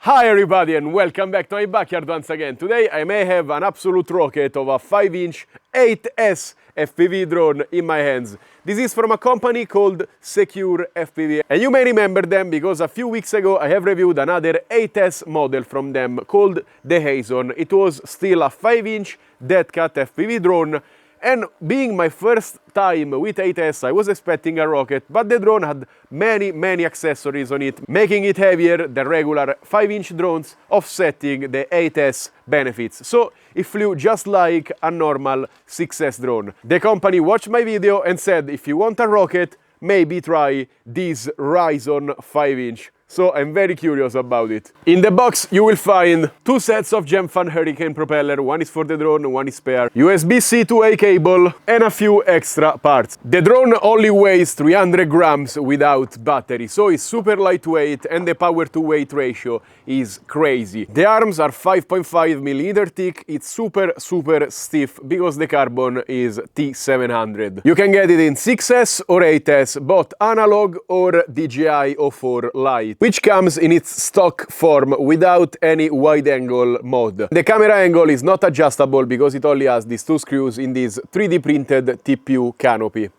Hi everybody and welcome back to my backyard once again. Today I may have an absolute rocket of a 5-inch 8S FPV drone in my hands. This is from a company called SequreFPV, and you may remember them because a few weeks ago I have reviewed another 8S model from them called the Rison. It was still a 5-inch dead cat FPV drone, and being my first time with 8S, I was expecting a rocket, but the drone had many accessories on it, making it heavier than regular 5-inch drones, offsetting the 8S benefits. So it flew just like a normal 6S drone. The company watched my video and said, if you want a rocket, maybe try this Rison 5-inch. So I'm very curious about it. In the box you will find two sets of Gemfan Hurricane propeller, one is for the drone, one is spare, USB-C to A cable and a few extra parts. The drone only weighs 300 grams without battery, so it's super lightweight and the power to weight ratio is crazy. The arms are 5.5 millimeter thick, it's super stiff because the carbon is T700. You can get it in 6S or 8S, both analog or DJI O4 Lite, which comes in its stock form without any wide angle mode. The camera angle is not adjustable because it only has these two screws in this 3D printed TPU canopy.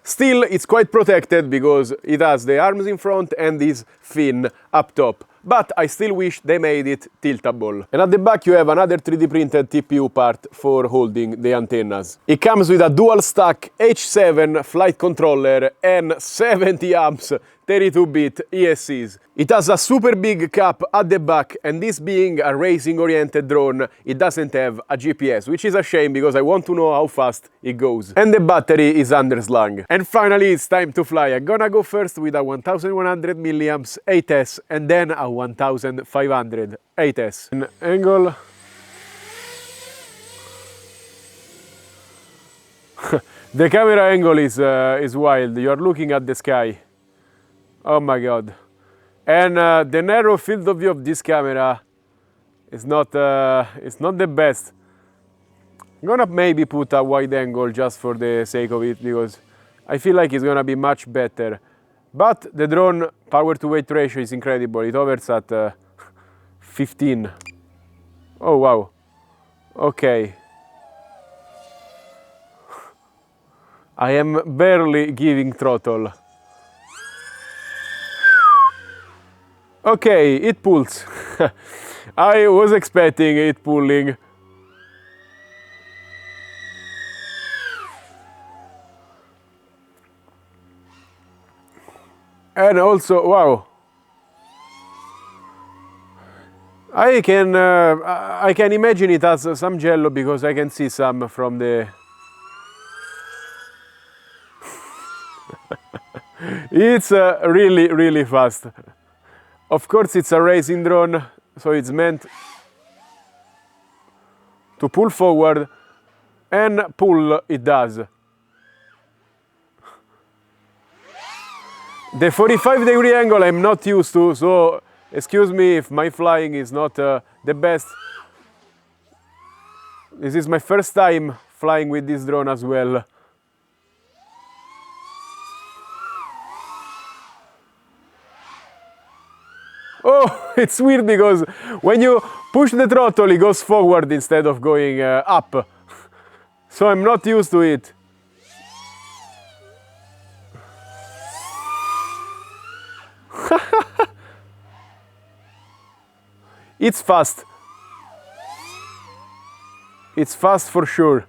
Still, it's quite protected because it has the arms in front and this fin up top. But I still wish they made it tiltable. And at the back you have another 3D printed TPU part for holding the antennas. It comes with a dual stack H7 flight controller and 70 amps 32-bit ESCs. It has a super big cap at the back, and this being a racing-oriented drone, it doesn't have a GPS, which is a shame because I want to know how fast it goes. And the battery is underslung. And finally, it's time to fly. I'm gonna go first with a 1100 milliamps 8S and then a 1500 8S. An angle. The camera angle is wild. You are looking at the sky. Oh my god. And the narrow field of view of this camera is not the best. I'm gonna maybe put a wide angle just for the sake of it because I feel like it's gonna be much better. But the drone power to weight ratio is incredible. It hovers at 15. Oh wow. Okay. I am barely giving throttle. Okay, it pulls. I was expecting it pulling. And also, wow. I can imagine it has some jello because I can see some from the... It's really fast. Of course, it's a racing drone, so it's meant to pull forward, and pull it does. The 45-degree angle I'm not used to, so excuse me if my flying is not the best. This is my first time flying with this drone as well. Oh, it's weird because when you push the throttle, it goes forward instead of going up. So I'm not used to it. It's fast. It's fast for sure.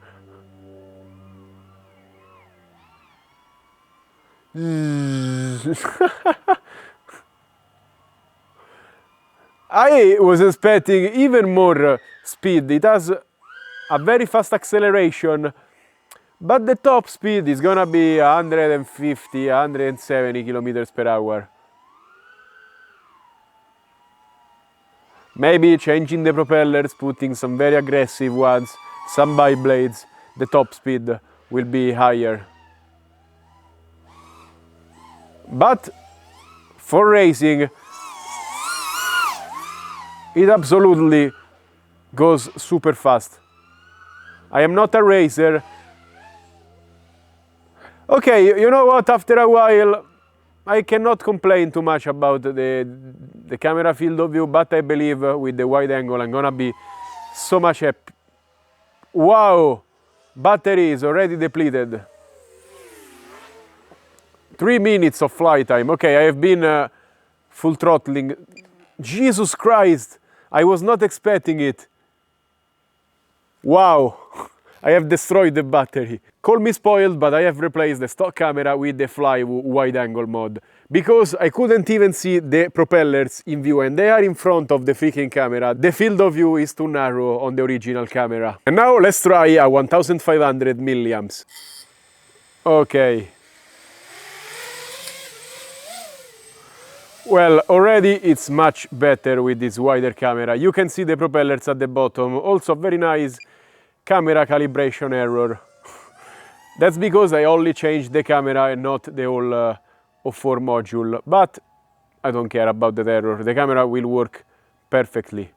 I was expecting even more speed. It has a very fast acceleration, but the top speed is gonna be 150, 170 kilometers per hour. Maybe changing the propellers, putting some very aggressive ones, some bi-blades, the top speed will be higher. But for racing, it absolutely goes super fast. I am not a racer. Okay, you know what? After a while, I cannot complain too much about the camera field of view, but I believe with the wide angle I'm gonna be so much happy. Wow! Battery is already depleted. 3 minutes of flight time. Okay, I have been full throttling. Jesus Christ! I was not expecting it. Wow! I have destroyed the battery. Call me spoiled, but I have replaced the stock camera with the Flywoo wide angle mod. Because I couldn't even see the propellers in view, and they are in front of the freaking camera. The field of view is too narrow on the original camera. And now let's try a 1500 milliamps. Okay. Well, already it's much better with this wider camera. You can see the propellers at the bottom. Also very nice camera calibration error. That's because I only changed the camera and not the whole O4 module. But I don't care about that error. The camera will work perfectly.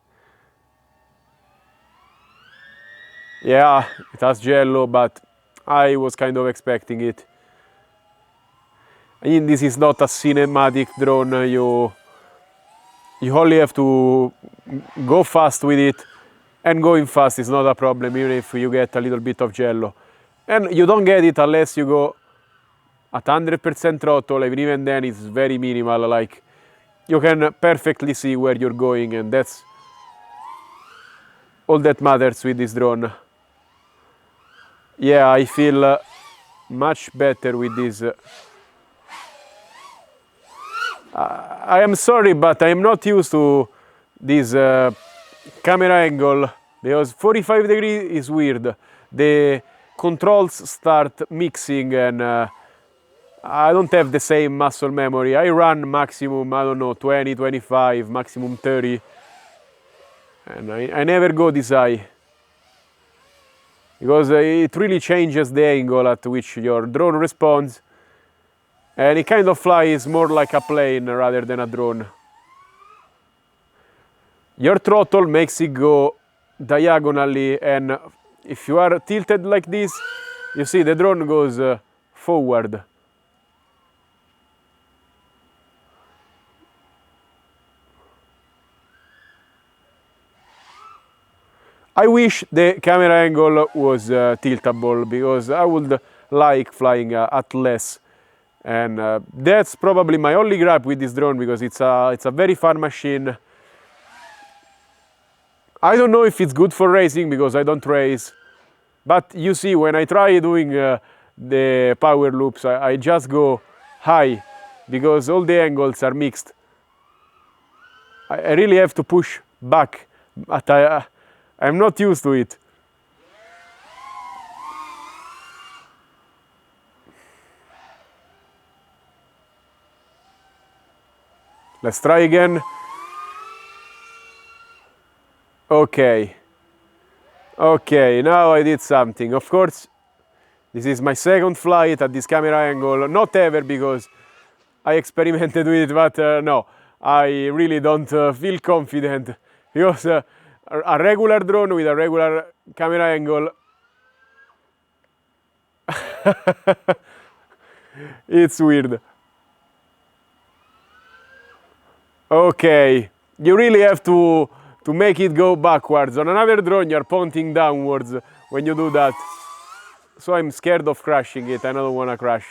Yeah, it has jello, but I was kind of expecting it. I mean, this is not a cinematic drone. You only have to go fast with it, and going fast is not a problem, even if you get a little bit of jello. And you don't get it unless you go at 100% throttle, and even then it's very minimal. Like, you can perfectly see where you're going, and that's all that matters with this drone. Yeah, I feel much better with this. I am sorry, but I am not used to this camera angle, because 45 degrees is weird. The controls start mixing, and I don't have the same muscle memory. I run maximum, I don't know, 20, 25, maximum 30. And I never go this high. Because it really changes the angle at which your drone responds. And it kind of flies more like a plane rather than a drone. Your throttle makes it go diagonally, and if you are tilted like this, you see the drone goes forward. I wish the camera angle was tiltable, because I would like flying at less. And that's probably my only gripe with this drone, because it's a very fun machine. I don't know if it's good for racing, because I don't race. But you see, when I try doing the power loops, I just go high, because all the angles are mixed. I really have to push back, but I'm not used to it. Let's try again. Okay. Okay, now I did something. Of course, this is my second flight at this camera angle. Not ever, because I experimented with it, but no, I really don't feel confident. Because a regular drone with a regular camera angle, it's weird. Okay, you really have to make it go backwards. On another drone, you're pointing downwards when you do that. So I'm scared of crashing it, and I don't want to crash.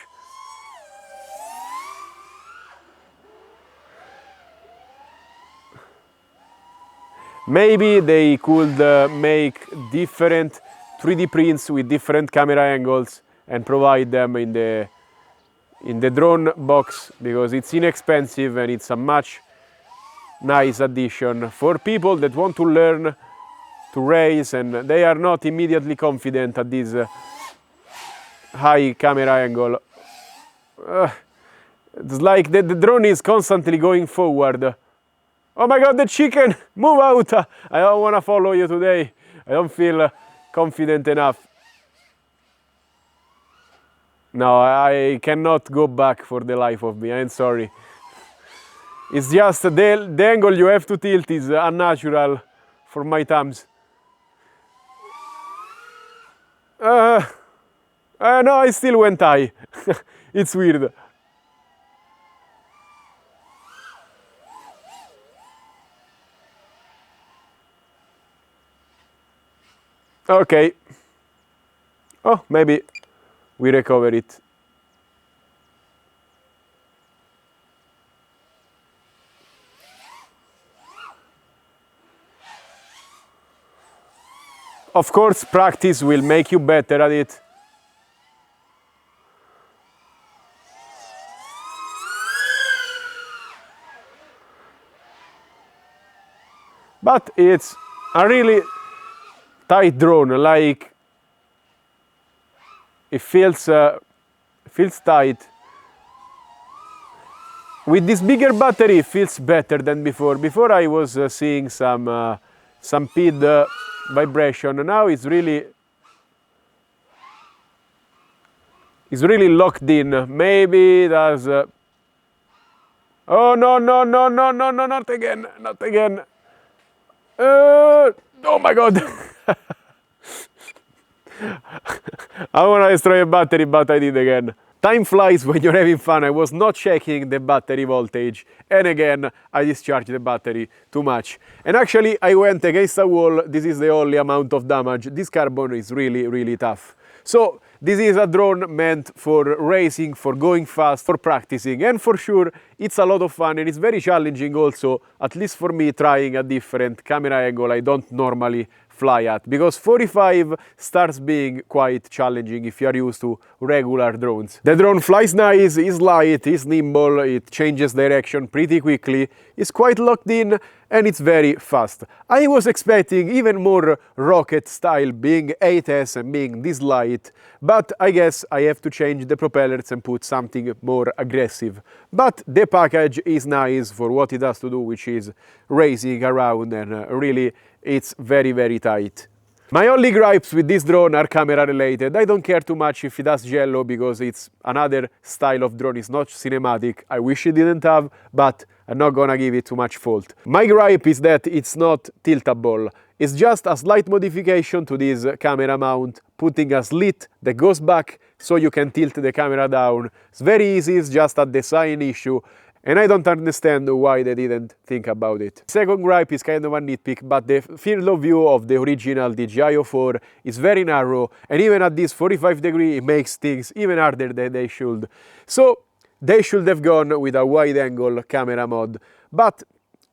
Maybe they could make different 3D prints with different camera angles and provide them in the drone box, because it's inexpensive and it's a much nice addition for people that want to learn to race and they are not immediately confident at this high camera angle. It's like the drone is constantly going forward. Oh my god, the chicken! Move out! I don't want to follow you today. I don't feel confident enough. No, I cannot go back for the life of me. I'm sorry. It's just the angle you have to tilt is unnatural for my thumbs. No, I still went high. It's weird. Okay. Oh, maybe we recover it. Of course, practice will make you better at it. But it's a really tight drone, like it feels tight. With this bigger battery, it feels better than before. Before I was seeing some PID vibration. Now it's really locked in. Maybe that's. Oh no no no no no no! Not again! Not again! Oh my God! I want to destroy a battery, but I did again. Time flies when you're having fun. I was not checking the battery voltage, and again I discharged the battery too much. And actually I went against a wall. This is the only amount of damage. This carbon is really tough. So this is a drone meant for racing, for going fast, for practicing, and for sure it's a lot of fun, and it's very challenging also, at least for me, trying a different camera angle I don't normally fly at, because 45 starts being quite challenging if you are used to regular drones. The drone flies nice, is light, is nimble, it changes direction pretty quickly, it's quite locked in, and it's very fast. I was expecting even more rocket style, being 8S and being this light, but I guess I have to change the propellers and put something more aggressive. But the package is nice for what it has to do, which is racing around, and really it's very tight. My only gripes with this drone are camera related. I don't care too much if it has jello, because it's another style of drone, it's not cinematic. I wish it didn't have, but I'm not gonna give it too much fault. My gripe is that it's not tiltable. It's just a slight modification to this camera mount, putting a slit that goes back so you can tilt the camera down. It's very easy, it's just a design issue, and I don't understand why they didn't think about it. Second gripe is kind of a nitpick, but the field of view of the original DJI-04 is very narrow, and even at this 45 degree it makes things even harder than they should. So they should have gone with a wide angle camera mod, but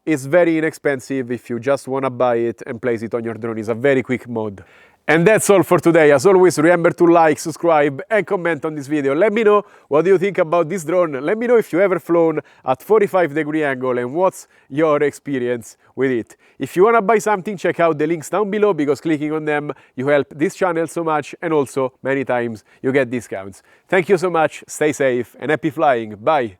it's very inexpensive if you just want to buy it and place it on your drone. It's a very quick mod. And that's all for today. As always, remember to like, subscribe and comment on this video. Let me know what you think about this drone. Let me know if you ever flown at 45 degree angle and what's your experience with it. If you want to buy something, check out the links down below, because clicking on them you help this channel so much, and also many times you get discounts. Thank you so much, stay safe and happy flying. Bye!